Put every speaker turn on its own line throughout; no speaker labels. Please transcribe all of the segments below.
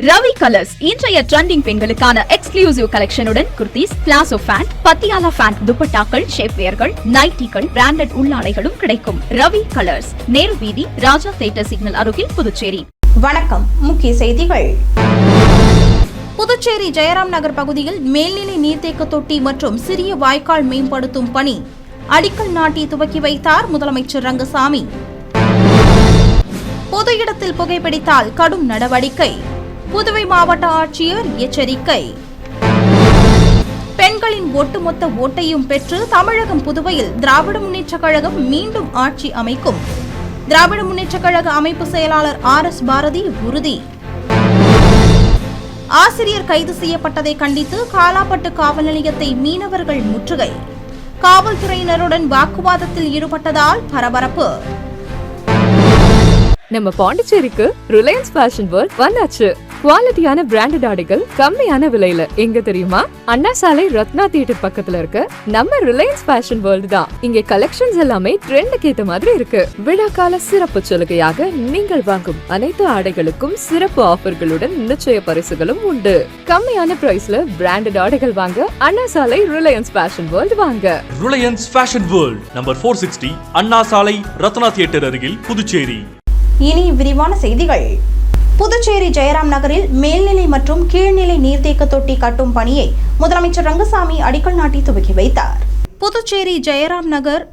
Ravi Colours இன்றைய trending பெண்களுக்கான exclusive கலெக்ஷனுடன் kurtis, palazzo pant, Patiala pant, துப்பட்டாக்கள், ஷேப்வேர்கள், நைட்டிகள், பிராண்டட் உள்ளாடைகளும் கிடைக்கும். ரவி கலர்ஸ், நேரு வீதி, ராஜா தியேட்டர் சிக்னல் அருகில், புதுச்சேரி.
வணக்கம். முக்கிய செய்திகள். புதுச்சேரி ஜெயராம் நகர் பகுதியில் மேல்நிலை நீர்த்தேக்க தொட்டி மற்றும் சிறிய வாய்க்கால் மேம்படுத்தும் பணி அடிக்கல் நாட்டி துவக்கி வைத்தார் முதலமைச்சர் ரங்கசாமி. பொது இடத்தில் புகைப்பிடித்தால் கடும் நடவடிக்கை, புதுவை மாவட்ட ஆட்சியர் எச்சரிக்கை. பெண்களின் ஒட்டுமொத்த ஓட்டையும் பெற்று தமிழகம் புதுவையில் திராவிட முன்னேற்றக் கழகம் மீண்டும் ஆட்சி அமைக்கும். திராவிட முன்னேற்றக் கழக அமைப்பு செயலாளர் RS பாரதி உறுதி. ஆசிரியர் கைது செய்யப்பட்டதை கண்டித்து காலாப்பட்டு காவல் நிலையத்தை மீனவர்கள் முற்றுகை. காவல்துறையினருடன் வாக்குவாதத்தில் ஈடுபட்டதால் பரபரப்பு.
நம்ம பாண்டிச்சேரிக்கு ரிலையன்ஸ் ஃபேஷன் வேர்ல்ட் வந்தாச்சு. குவாலிட்டியான பிராண்டட் ஆடைகள் கம்மியான விலையில. எங்க தெரியுமா? அண்ணா சாலை ரத்னா தியேட்டர் பக்கத்துல இருக்க நம்ம ரிலையன்ஸ் ஃபேஷன் வேர்ல்ட் தான். இங்க கலெக்ஷன்ஸ் எல்லாமே ட்ரெண்டுக்கு ஏத்த மாதிரி இருக்கு. விழாக்கால சிறப்பு சலுகையாக நீங்கள் வாங்கும் அனைத்து ஆடைகளுக்கும் சிறப்பு ஆஃபர்களுடன் நிச்சய பரிசுகளும் உண்டு. கம்மியான பிரைஸ்ல பிராண்டட் ஆடைகள் வாங்க அண்ணா சாலை ரிலையன்ஸ் ஃபேஷன் வேர்ல்ட் வாங்க.
ரிலையன்ஸ் ஃபேஷன் வேர்ல்ட் நம்பர் 460, அண்ணா சாலை ரத்னா தியேட்டர் அருகில், புதுச்சேரி.
இனி விரிவான செய்திகள். புதுச்சேரி ஜெயராம் நகரில் மேல்நிலை மற்றும் கீழ்நிலை நீர்த்தேக்க தொட்டி கட்டும் பணியை முதலமைச்சர் ரங்கசாமி அடிக்கல் நாட்டி துவக்கி வைத்தார். புதுச்சேரி ஜெயராம் நகர்,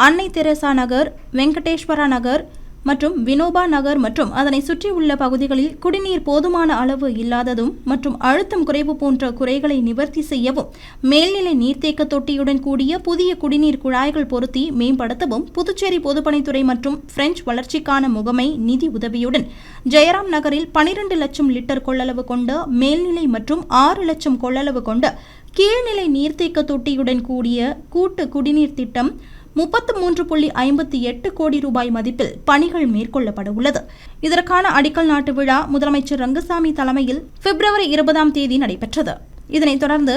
அன்னை தெரசா நகர், வெங்கடேஸ்வரா நகர் மற்றும் வினோபா நகர் மற்றும் அதனை சுற்றியுள்ள பகுதிகளில் குடிநீர் போதுமான அளவு இல்லாததும் மற்றும் அழுத்தம் குறைவு போன்ற குறைகளை நிவர்த்தி செய்யவும் மேல்நிலை நீர்த்தேக்க தொட்டியுடன் கூடிய புதிய குடிநீர் குழாய்கள் பொருத்தி மேம்படுத்தவும் புதுச்சேரி பொதுப்பணித்துறை மற்றும் பிரெஞ்சு வளர்ச்சிக்கான முகமை நிதி உதவியுடன் ஜெயராம் நகரில் 12 லட்சம் லிட்டர் கொள்ளளவு கொண்ட மேல்நிலை மற்றும் 6 லட்சம் கொள்ளளவு கொண்ட கீழ்நிலை நீர்த்தேக்க தொட்டியுடன் கூடிய கூட்டு குடிநீர் திட்டம் 33.58 கோடி ரூபாய் மதிப்பில் பணிகள் மேற்கொள்ளப்பட உள்ளது. இதற்கான அடிக்கல் நாட்டு விழா முதலமைச்சர் ரங்கசாமி தலைமையில் பிப்ரவரி 20 நடைபெற்றது. இதனைத் தொடர்ந்து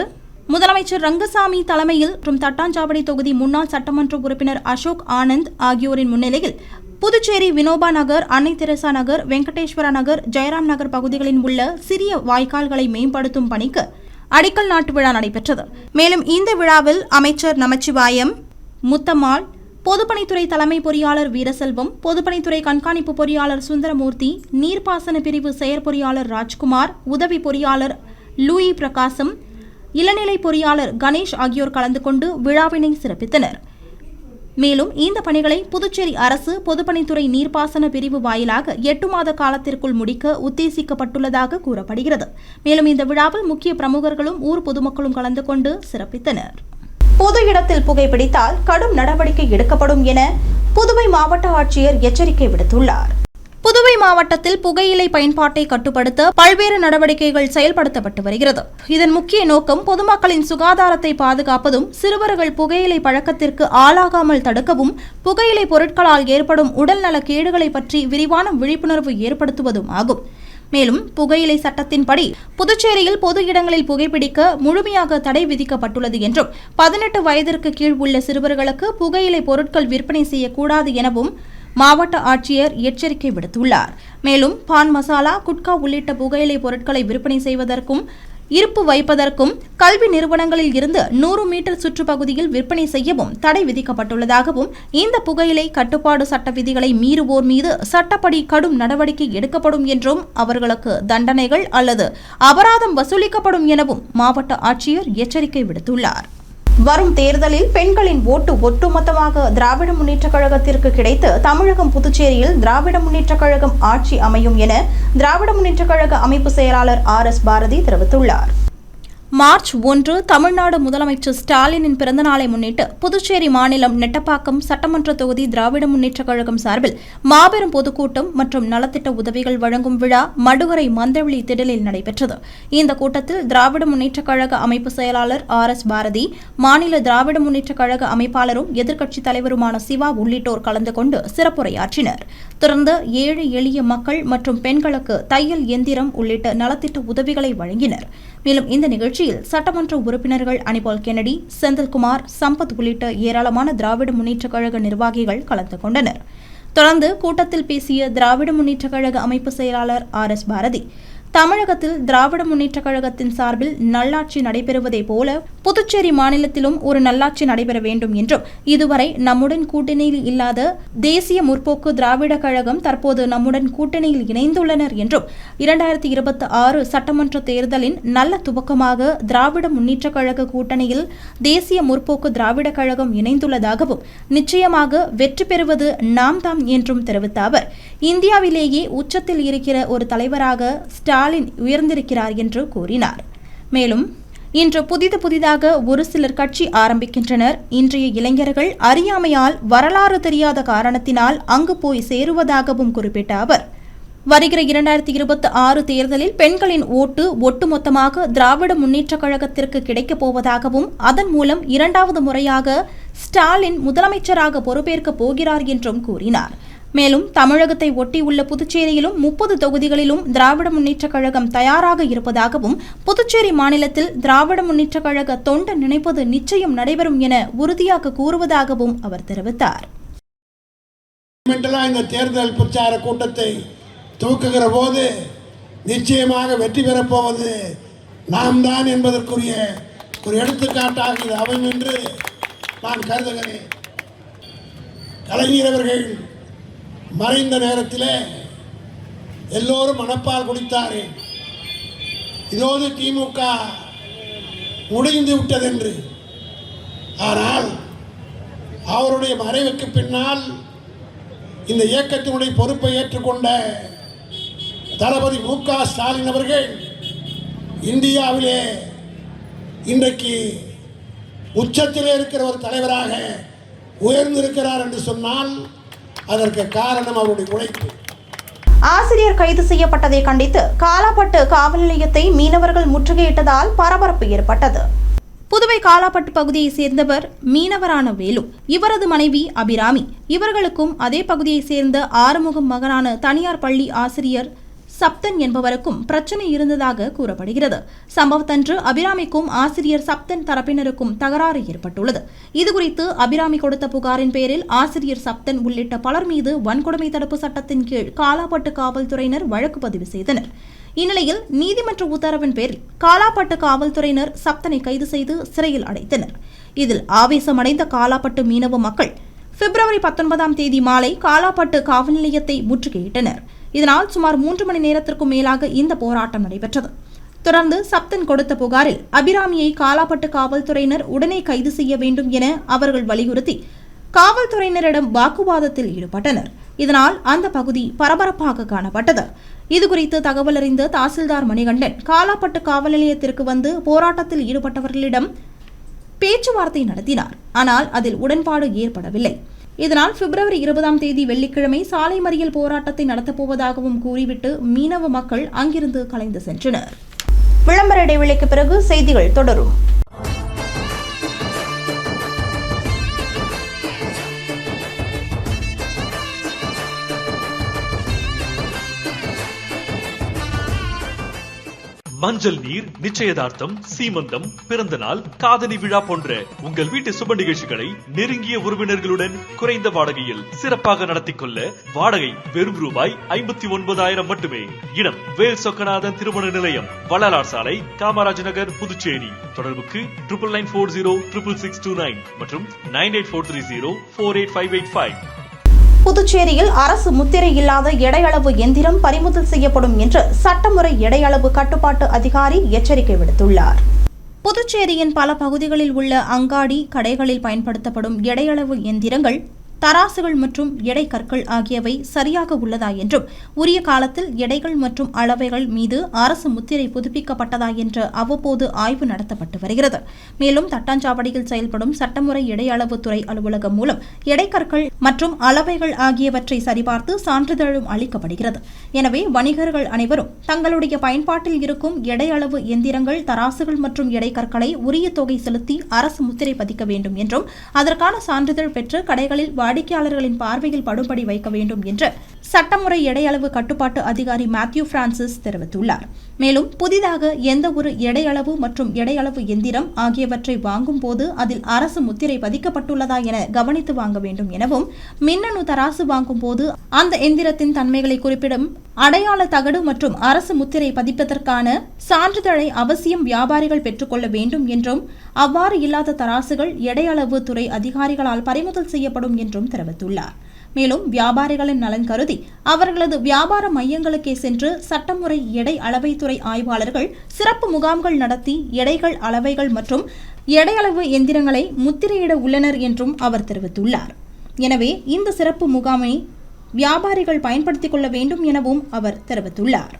முதலமைச்சர் ரங்கசாமி தலைமையில் மற்றும் தட்டாஞ்சாவடி தொகுதி முன்னாள் சட்டமன்ற உறுப்பினர் அசோக் ஆனந்த் ஆகியோரின் முன்னிலையில் புதுச்சேரி வினோபா நகர், அன்னை தெரசா நகர், வெங்கடேஸ்வரா நகர், ஜெயராம் நகர் பகுதிகளில் உள்ள சிறிய வாய்க்கால்களை மேம்படுத்தும் பணிக்கு அடிக்கல் நாட்டு விழா நடைபெற்றது. மேலும் இந்த விழாவில் அமைச்சர் நமச்சிவாயம், முத்தம்மாள், பொதுப்பணித்துறை தலைமை பொறியாளர் வீரசெல்வம், பொதுப்பணித்துறை கண்காணிப்பு பொறியாளர் சுந்தரமூர்த்தி, நீர்ப்பாசன பிரிவு செயற்பொறியாளர் ராஜ்குமார், உதவி பொறியாளர் லூயி பிரகாசம், இளநிலை பொறியாளர் கணேஷ் ஆகியோர் கலந்து கொண்டு விழாவினை சிறப்பித்தனர். மேலும் இந்த பணிகளை புதுச்சேரி அரசு பொதுப்பணித்துறை நீர்ப்பாசன பிரிவு வாயிலாக 8 மாத காலத்திற்குள் முடிக்க உத்தேசிக்கப்பட்டுள்ளதாக கூறப்படுகிறது. மேலும் இந்த விழாவில் முக்கிய பிரமுகர்களும் ஊர் பொதுமக்களும் கலந்து கொண்டு சிறப்பித்தனர். பொது இடத்தில் புகைப்பிடித்தால் கடும் நடவடிக்கை எடுக்கப்படும் என புதுவை மாவட்ட ஆட்சியர் எச்சரிக்கை விடுத்துள்ளார். புதுவை மாவட்டத்தில் புகையிலை பயன்பாட்டை கட்டுப்படுத்த பல்வேறு நடவடிக்கைகள் செயல்படுத்தப்பட்டு வருகிறது. இதன் முக்கிய நோக்கம் பொதுமக்களின் சுகாதாரத்தை பாதுகாப்பதும், சிறுவர்கள் புகையிலை பழக்கத்திற்கு ஆளாகாமல் தடுக்கவும், புகையிலை பொருட்களால் ஏற்படும் உடல்நல கேடுகளை பற்றி விரிவான விழிப்புணர்வு ஏற்படுத்துவதும் ஆகும். மேலும் புகையிலை சட்டத்தின்படி புதுச்சேரியில் பொது இடங்களில் புகைப்பிடிக்க முழுமையாக தடை விதிக்கப்பட்டுள்ளது என்றும் 18 வயதிற்கு கீழ் உள்ள சிறுவர்களுக்கு புகையிலை பொருட்கள் விற்பனை செய்யக்கூடாது எனவும் மாவட்ட ஆட்சியர் எச்சரிக்கை விடுத்துள்ளார். மேலும் பான் மசாலா, குட்கா உள்ளிட்ட புகையிலை பொருட்களை விற்பனை செய்வதற்கும் இருப்பு வைப்பதற்கும் கல்வி நிறுவனங்களில் இருந்து 100 மீட்டர் சுற்றுப்பகுதியில் விற்பனை செய்யவும் தடை விதிக்கப்பட்டுள்ளதாகவும், இந்த புகையிலை கட்டுப்பாடு சட்ட விதிகளை மீறுவோர் மீது சட்டப்படி கடும் நடவடிக்கை எடுக்கப்படும் என்றும் அவர்களுக்கு தண்டனைகள் அல்லது அபராதம் வசூலிக்கப்படும் எனவும் மாவட்ட ஆட்சியர் எச்சரிக்கை விடுத்துள்ளார். வரும் தேர்தலில் பெண்களின் ஓட்டு ஒட்டுமொத்தமாக திராவிட முன்னேற்றக் கழகத்திற்கு கிடைத்து தமிழகம் புதுச்சேரியில் திராவிட முன்னேற்றக் கழகம் ஆட்சி அமையும் என திராவிட முன்னேற்றக் கழக அமைப்பு செயலாளர் RS பாரதி தெரிவித்துள்ளார். மார்ச் 1 தமிழ்நாடு முதலமைச்சர் ஸ்டாலினின் பிறந்தநாளை முன்னிட்டு புதுச்சேரி மாநிலம் நெட்டப்பாக்கம் சட்டமன்ற தொகுதி திராவிட முன்னேற்றக் கழகம் சார்பில் மாபெரும் பொதுக்கூட்டம் மற்றும் நலத்திட்ட உதவிகள் வழங்கும் விழா மடுகரை மந்தவெளி திடலில் நடைபெற்றது. இந்த கூட்டத்தில் திராவிட முன்னேற்றக் கழக அமைப்பு செயலாளர் RS பாரதி, மாநில திராவிட முன்னேற்றக் கழக அமைப்பாளரும் எதிர்க்கட்சித் தலைவருமான சிவா உள்ளிட்டோர் கலந்து கொண்டு சிறப்புரையாற்றினர். தொடர்ந்து ஏழை எளிய மக்கள் மற்றும் பெண்களுக்கு தையல் எந்திரம் உள்ளிட்ட நலத்திட்ட உதவிகளை வழங்கினர். மேலும் இந்த நிகழ்ச்சியில் சட்டமன்ற உறுப்பினர்கள் அனிபால் கென்னடி, செந்தில்குமார், சம்பத் உள்ளிட்ட ஏராளமான திராவிட முன்னேற்றக் கழக நிர்வாகிகள் கலந்து கொண்டனர். தொடர்ந்து கூட்டத்தில் பேசிய திராவிட முன்னேற்றக் கழக அமைப்பு செயலாளர் RS பாரதி, தமிழகத்தில் திராவிட முன்னேற்றக் கழகத்தின் சார்பில் நல்லாட்சி நடைபெறுவதை போல புதுச்சேரி மாநிலத்திலும் ஒரு நல்லாட்சி நடைபெற வேண்டும் என்றும், இதுவரை நம்முடன் கூட்டணியில் இல்லாத தேசிய முற்போக்கு திராவிட கழகம் தற்போது நம்முடன் கூட்டணியில் இணைந்துள்ளனர் என்றும், 2026 சட்டமன்ற தேர்தலின் நல்ல துவக்கமாக திராவிட முன்னேற்றக் கழக கூட்டணியில் தேசிய முற்போக்கு திராவிட கழகம் இணைந்துள்ளதாகவும், நிச்சயமாக வெற்றி பெறுவது நாம் தாம் என்றும் தெரிவித்த அவர், இந்தியாவிலேயே உச்சத்தில் இருக்கிற ஒரு தலைவராக ஸ்டாலின் உயர்ந்திருக்கிறார் என்று கூறினார். மேலும் இன்று புதிதாக ஒரு சிலர் கட்சி ஆரம்பிக்கின்றனர். இன்றைய இளைஞர்கள் அறியாமையால் வரலாறு தெரியாத காரணத்தினால் அங்கு போய் சேருவதாகவும் குறிப்பிட்ட அவர், வருகிற 2026 தேர்தலில் பெண்களின் ஓட்டு ஒட்டுமொத்தமாக திராவிட முன்னேற்றக் கழகத்திற்கு கிடைக்கப் போவதாகவும், அதன் மூலம் 2வது முறையாக ஸ்டாலின் முதலமைச்சராக பொறுப்பேற்கப் போகிறார் என்றும் கூறினார். மேலும் தமிழகத்தை ஒட்டியுள்ள புதுச்சேரியிலும் 30 தொகுதிகளிலும் திராவிட முன்னேற்றக் கழகம் தயாராக இருப்பதாகவும், புதுச்சேரி மாநிலத்தில் திராவிட முன்னேற்றக் கழக தொண்டு நினைப்பது நிச்சயம் நடைபெறும் என உறுதியாக கூறுவதாகவும் அவர் தெரிவித்தார்.
இந்த தேர்தல் பிரச்சார கூட்டத்தை துவக்குகிற போது நிச்சயமாக வெற்றி பெறப்போவது நாம் தான் என்பதற்குரிய ஒரு எடுத்துக்காட்டாக இது அமையும் என்று நான் கருதுகிறேன். கலைஞர் அவர்கள் மறைந்த நேரத்தில் எல்லோரும் மனப்பால் குடித்தாரே, இதோடு திமுக முடிந்து விட்டதென்று. ஆனால் அவருடைய மறைவுக்கு பின்னால் இந்த இயக்கத்தினுடைய பொறுப்பை ஏற்றுக்கொண்ட தளபதி மு.க. ஸ்டாலின் அவர்கள் இந்தியாவிலே இன்றைக்கு உச்சத்திலே இருக்கிற ஒரு தலைவராக உயர்ந்திருக்கிறார் என்று சொன்னால் அதற்கு காரணம் அவருடைய உழைப்பு.
ஆசிரியர் கைது செய்யப்பட்டதை கண்டித்து காலாப்பட்டு காவல் நிலையத்தை மீனவர்கள் முற்றுகையிட்டதால் பரபரப்பு ஏற்பட்டது. புதுவை காலாப்பட்டு பகுதியை சேர்ந்தவர் மீனவரான வேலு, இவரது மனைவி அபிராமி. இவர்களுக்கும் அதே பகுதியை சேர்ந்த ஆறுமுகம் மகனான தனியார் பள்ளி ஆசிரியர் சப்தன் என்பவருக்கும் பிரச்சனை இருந்ததாக கூறப்படுகிறது. சம்பவத்தன்று அபிராமிக்கும் ஆசிரியர் சப்தன் தரப்பினருக்கும் தகராறு ஏற்பட்டுள்ளது. இதுகுறித்து அபிராமி கொடுத்த புகாரின் பேரில் ஆசிரியர் சப்தன் உள்ளிட்ட பலர் மீது வன்கொடுமை தடுப்பு சட்டத்தின் கீழ் காலாப்பட்டு காவல்துறையினர் வழக்கு பதிவு செய்தனர். இந்நிலையில் நீதிமன்ற உத்தரவின் பேரில் காலாப்பட்டு காவல்துறையினர் சப்தனை கைது செய்து சிறையில் அடைத்தனர். இதில் ஆவேசமடைந்த காலாப்பட்டு மீனவ மக்கள் பிப்ரவரி 19ஆம் தேதி மாலை காலாப்பட்டு காவல் நிலையத்தை முற்றுகையிட்டனர். இதனால் சுமார் 3 மணி நேரத்திற்கும் மேலாக இந்த போராட்டம் நடைபெற்றது. தொடர்ந்து சப்தன் கொடுத்த புகாரில் அபிராமியை காலாப்பட்டு காவல்துறையினர் உடனே கைது செய்ய வேண்டும் என அவர்கள் வலியுறுத்தி காவல்துறையினரிடம் வாக்குவாதத்தில் ஈடுபட்டனர். இதனால் அந்த பகுதி பரபரப்பாக காணப்பட்டது. இதுகுறித்து தகவல் அறிந்த தாசில்தார் மணிகண்டன் காலாப்பட்டு காவல் நிலையத்திற்கு வந்து போராட்டத்தில் ஈடுபட்டவர்களிடம் பேச்சுவார்த்தை நடத்தினார். ஆனால் அதில் உடன்பாடு ஏற்படவில்லை. இதனால் பிப்ரவரி 20ஆம் தேதி வெள்ளிக்கிழமை சாலை மறியல் போராட்டத்தை நடத்தப்போவதாகவும் கூறிவிட்டு மீனவ மக்கள் அங்கிருந்து கலைந்து சென்றனர். விளம்பர இடைவெளிக்கு பிறகு செய்திகள் தொடரும்.
மஞ்சள் நீர், நிச்சயதார்த்தம், சீமந்தம், பிறந்த நாள், காதணி விழா போன்ற உங்கள் வீட்டு சுப நிகழ்ச்சிகளை நெருங்கிய உறவினர்களுடன் குறைந்த வாடகையில் சிறப்பாக நடத்திக் கொள்ள வாடகை வெறும் ரூபாய் 59,000 மட்டுமே. இடம் வேல் சொக்கநாதன் திருமண நிலையம், வள்ளலார் சாலை, காமராஜ் நகர், புதுச்சேரி. தொடர்புக்கு 9940666269 மற்றும் 9843048585.
புதுச்சேரியில் அரசு முத்திரை இல்லாத எடையளவு எந்திரம் பறிமுதல் செய்யப்படும் என்று சட்டமுறை எடையளவு கட்டுப்பாட்டு அதிகாரி எச்சரிக்கை விடுத்துள்ளார். புதுச்சேரியின் பல பகுதிகளில் உள்ள அங்காடி கடைகளில் பயன்படுத்தப்படும் எடையளவு எந்திரங்கள், தராசுகள் மற்றும் எடை கற்கள் ஆகியவை சரியாக உள்ளதா என்றும், உரிய காலத்தில் எடைகள் மற்றும் அளவைகள் மீது அரசு முத்திரை புதுப்பிக்கப்பட்டதா என்று அவ்வப்போது ஆய்வு நடத்தப்பட்டு வருகிறது. மேலும் தட்டாஞ்சாவடியில் செயல்படும் சட்டமுறை எடையளவு துறை அலுவலகம் மூலம் எடைக்கற்கள் மற்றும் அளவைகள் ஆகியவற்றை சரிபார்த்து சான்றிதழும் அளிக்கப்படுகிறது. எனவே வணிகர்கள் அனைவரும் தங்களுடைய பயன்பாட்டில் இருக்கும் எடையளவு எந்திரங்கள், தராசுகள் மற்றும் எடைக்கற்களை உரிய தொகை செலுத்தி அரசு முத்திரை பதிக்க வேண்டும் என்றும், அதற்கான சான்றிதழ் பெற்று கடைகளில் வாடிக்கையாளர்களின் பார்வையில் படும்படி வைக்க வேண்டும் என்று சட்டமுறை எடையளவு கட்டுப்பாட்டு அதிகாரி மேத்யூ பிரான்சிஸ் தெரிவித்துள்ளார். மேலும் புதிதாக எந்த ஒரு எடையளவு மற்றும் எடையளவு எந்திரம் ஆகியவற்றை வாங்கும் போது அதில் அரசு முத்திரை பதிக்கப்பட்டுள்ளதா என கவனித்து வாங்க வேண்டும் எனவும், மின்னணு தராசு வாங்கும் போது அந்த எந்திரத்தின் தன்மைகளை குறிப்பிடும் அடையாள தகடு மற்றும் அரசு முத்திரை பதிப்பதற்கான சான்றிதழை அவசியம் வியாபாரிகள் பெற்றுக்கொள்ள வேண்டும் என்றும், அவ்வாறு இல்லாத தராசுகள் எடையளவு துறை அதிகாரிகளால் பறிமுதல் செய்யப்படும் என்றும் தெரிவித்துள்ளார். மேலும் வியாபாரிகளின் நலன் கருதி அவர்களது வியாபார மையங்களுக்கே சென்று சட்டமுறை எடை அளவைத்துறை ஆய்வாளர்கள் சிறப்பு முகாம்கள் நடத்தி எடைகள், அளவைகள் மற்றும் எடையளவு எந்திரங்களை முத்திரையிட உள்ளனர் என்றும் அவர் தெரிவித்துள்ளார். எனவே இந்த சிறப்பு முகாமை வியாபாரிகள் பயன்படுத்திக் கொள்ள வேண்டும் எனவும் அவர் தெரிவித்துள்ளார்.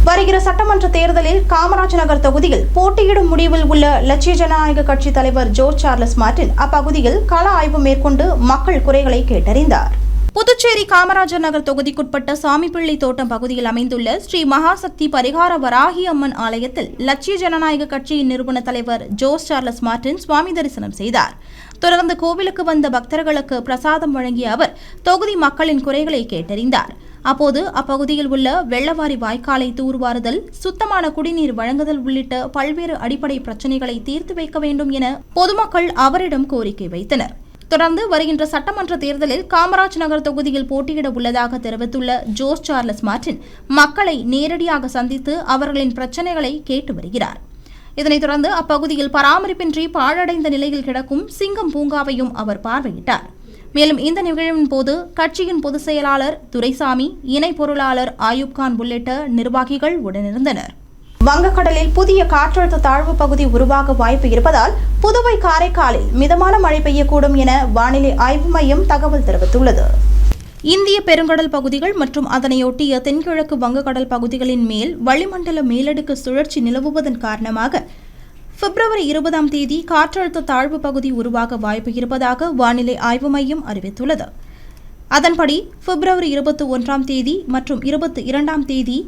வருகிற சட்டமன்ற தேர்தலில் காமராஜ் நகர் தொகுதியில் போட்டியிடும் முடிவில் உள்ள லட்சிய ஜனநாயக கட்சி தலைவர் ஜோர்ஜ் சார்லஸ் மார்டின் அப்பகுதியில் கள ஆய்வு மேற்கொண்டு மக்கள் குறைகளை கேட்டறிந்தார். புதுச்சேரி காமராஜர் நகர் தொகுதிக்குட்பட்ட சாமிப்பிள்ளை தோட்டம் பகுதியில் அமைந்துள்ள ஸ்ரீ மகாசக்தி பரிகார வராகி அம்மன் ஆலயத்தில் லட்சிய ஜனநாயக கட்சியின் நிறுவன தலைவர் ஜோர்ஜ் சார்லஸ் மார்டின் சுவாமி தரிசனம் செய்தார். தொடர்ந்து கோவிலுக்கு வந்த பக்தர்களுக்கு பிரசாதம் வழங்கிய அவர் தொகுதி மக்களின் குறைகளை கேட்டறிந்தார். அப்போது அப்பகுதியில் உள்ள வெள்ளவாரி வாய்க்காலை தூர்வாறுதல், சுத்தமான குடிநீர் வழங்குதல் உள்ளிட்ட பல்வேறு அடிப்படை பிரச்சினைகளை தீர்த்து வைக்க வேண்டும் என பொதுமக்கள் அவரிடம் கோரிக்கை வைத்தனர். தொடர்ந்து வருகின்ற சட்டமன்ற தேர்தலில் காமராஜ் நகர் தொகுதியில் போட்டியிட உள்ளதாக தெரிவித்துள்ள ஜோர்ஜ் சார்லஸ் மார்டின் மக்களை நேரடியாக சந்தித்து அவர்களின் பிரச்சினைகளை கேட்டு வருகிறார். இதனைத் தொடர்ந்து அப்பகுதியில் பராமரிப்பின்றி பாழடைந்த நிலையில் கிடக்கும் சிங்கம் பூங்காவையும் அவர் பார்வையிட்டார். மேலும் இந்த நிகழ்வின் போது கட்சியின் பொதுச் செயலாளர் துரைசாமி, இணை பொருளாளர் ஆயூப்கான் உள்ளிட்ட நிர்வாகிகள் உடனிருந்தனர். வங்கக்கடலில் புதிய காற்றழுத்த தாழ்வு பகுதி உருவாக வாய்ப்பு இருப்பதால் புதுவை, காரைக்காலில் மிதமான மழை பெய்யக்கூடும் என வானிலை ஆய்வு மையம் தகவல் தெரிவித்துள்ளது. இந்திய பெருங்கடல் பகுதிகள் மற்றும் அதனையொட்டிய தென்கிழக்கு வங்கக்கடல் பகுதிகளின் மேல் வளிமண்டல மேலடுக்கு சுழற்சி நிலவுவதன் காரணமாக பிப்ரவரி 20ஆம் தேதி காற்றழுத்த தாழ்வு பகுதி உருவாக வாய்ப்பு இருப்பதாக வானிலை ஆய்வு மையம் அறிவித்துள்ளது. அதன்படி பிப்ரவரி 21ஆம் தேதி மற்றும் 22ஆம் தேதி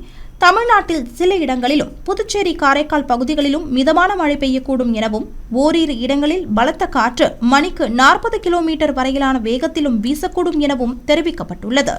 தமிழ்நாட்டில் சில இடங்களிலும் புதுச்சேரி, காரைக்கால் பகுதிகளிலும் மிதமான மழை பெய்யக்கூடும் எனவும், ஓரிரு இடங்களில் பலத்த காற்று மணிக்கு 40 கிலோமீட்டர் வரையிலான வேகத்திலும் வீசக்கூடும் எனவும் தெரிவிக்கப்பட்டுள்ளது.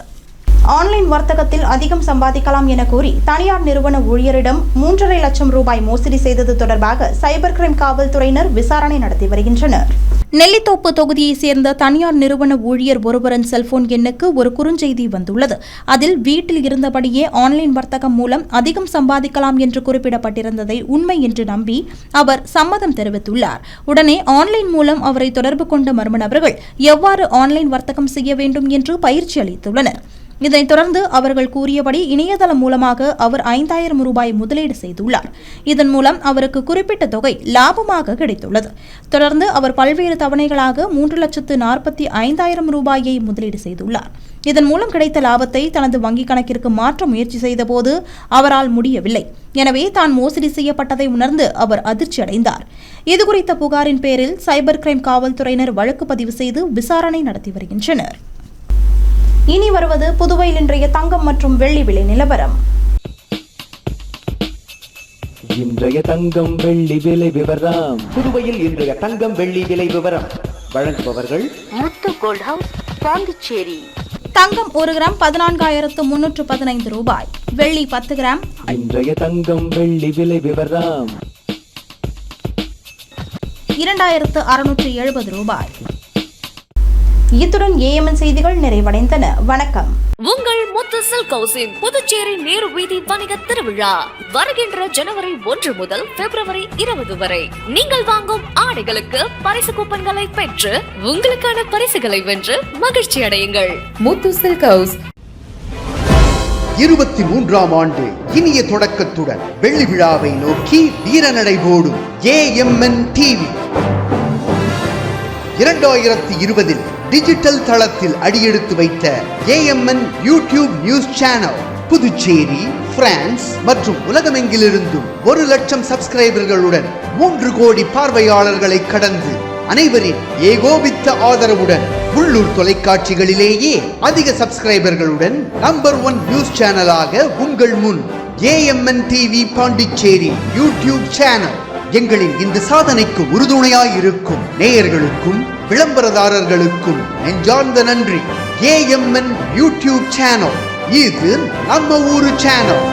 ஆன்லைன் வர்த்தகத்தில் அதிகம் சம்பாதிக்கலாம் என கூறி தனியார் நிறுவன ஊழியரிடம் 3.5 லட்சம் ரூபாய் மோசடி செய்தது தொடர்பாக சைபர் கிரைம் காவல்துறையினர் விசாரணை நடத்தி வருகின்றனர். நெல்லித்தோப்பு தொகுதியைச் சேர்ந்த தனியார் நிறுவன ஊழியர் ஒருவரின் செல்போன் எண்ணுக்கு ஒரு குறுஞ்செய்தி வந்துள்ளது. அதில் வீட்டில் இருந்தபடியே ஆன்லைன் வர்த்தகம் மூலம் அதிகம் சம்பாதிக்கலாம் என்று குறிப்பிடப்பட்டிருந்ததை உண்மை என்று நம்பி அவர் சம்மதம் தெரிவித்துள்ளார். உடனே ஆன்லைன் மூலம் அவரை தொடர்பு கொண்ட மர்ம நபர்கள் எவ்வாறு ஆன்லைன் வர்த்தகம் செய்ய வேண்டும் என்று பயிற்சி அளித்துள்ளனர். இதனைத் தொடர்ந்து அவர்கள் கூறியபடி இணையதளம் மூலமாக அவர் 5000 ரூபாய் முதலீடு செய்துள்ளார். இதன் மூலம் அவருக்கு குறிப்பிட்ட தொகை லாபமாக கிடைத்துள்ளது. தொடர்ந்து அவர் பல்வேறு தவணைகளாக 3,45,000 ரூபாயை முதலீடு செய்துள்ளார். இதன் மூலம் கிடைத்த லாபத்தை தனது வங்கிக் கணக்கிற்கு மாற்ற முயற்சி செய்தபோது அவரால் முடியவில்லை. எனவே தான் மோசடி செய்யப்பட்டதை உணர்ந்து அவர் அதிர்ச்சி அடைந்தார். இதுகுறித்த புகாரின் பேரில் சைபர் கிரைம் காவல்துறையினர் வழக்கு பதிவு செய்து விசாரணை நடத்தி வருகின்றனர். இனி வருவது புதுவையில் இன்றைய தங்கம் மற்றும் வெள்ளி விலை நிலவரம்.
இன்றைய தங்கம் வெள்ளி விலை விவரம். புதுவையில் இன்றைய தங்கம் வெள்ளி விலை விவரம் வழங்குபவர்கள்
முத்து கோல்ட் ஹவுஸ், பாண்டிச்சேரி.
தங்கம் 1 கிராம் 14,315 ரூபாய், வெள்ளி 10 கிராம்.
இன்றைய தங்கம் வெள்ளி விலை விவரம்
2,670 ரூபாய். இத்துடன் ஏஎம்என் செய்திகள் நிறைவடைந்தன. வணக்கம்.
உங்கள் முத்து சில்க் ஹவுஸின் புதுச்சேரி நேரு வீதி வணிக திருவிழா வருகின்ற ஜனவரி 1 முதல் பிப்ரவரி 20 வரை. நீங்கள் வாங்கும் ஆடைகளுக்கு பரிசு கூப்பன்களை பெற்று உங்களுக்கான பரிசுகளை வென்று மகிழ்ச்சி அடையுங்கள்.
முத்து சில்க் ஹவுஸ்
23ஆம் ஆண்டு இனிய தொடக்கத்துடன் வெள்ளி விழாவை நோக்கி வீரநடை போடும் ஏஎம்என் டிவி 2020 டிஜிட்டல் தளத்தில் அடியெடுத்து வைத்த AMN YouTube news channel Puducherry, France மற்றும் உலகமெங்கிலிருந்தும் 1 லட்சம் சப்ஸ்கிரைபர்களுடன் 3 கோடி பார்வையாளர்களை கடந்து அனைவரின் ஏகோபித்த ஆதரவுடன் உள்ளூர் தொலைக்காட்சிகளிலேயே அதிக சப்ஸ்கிரைபர்களுடன் நம்பர் 1 நியூஸ் சேனலாக உங்கள் முன் AMN TV Pondicherry YouTube channel. எங்களின் இந்த சாதனைக்கு உறுதுணையாயிருக்கும் நேயர்களுக்கும் விளம்பரதாரர்களுக்கும் நெஞ்சார்ந்த நன்றி. ஏஎம்என் யூடியூப் சேனல், இது நம்ம ஊரு சேனல்.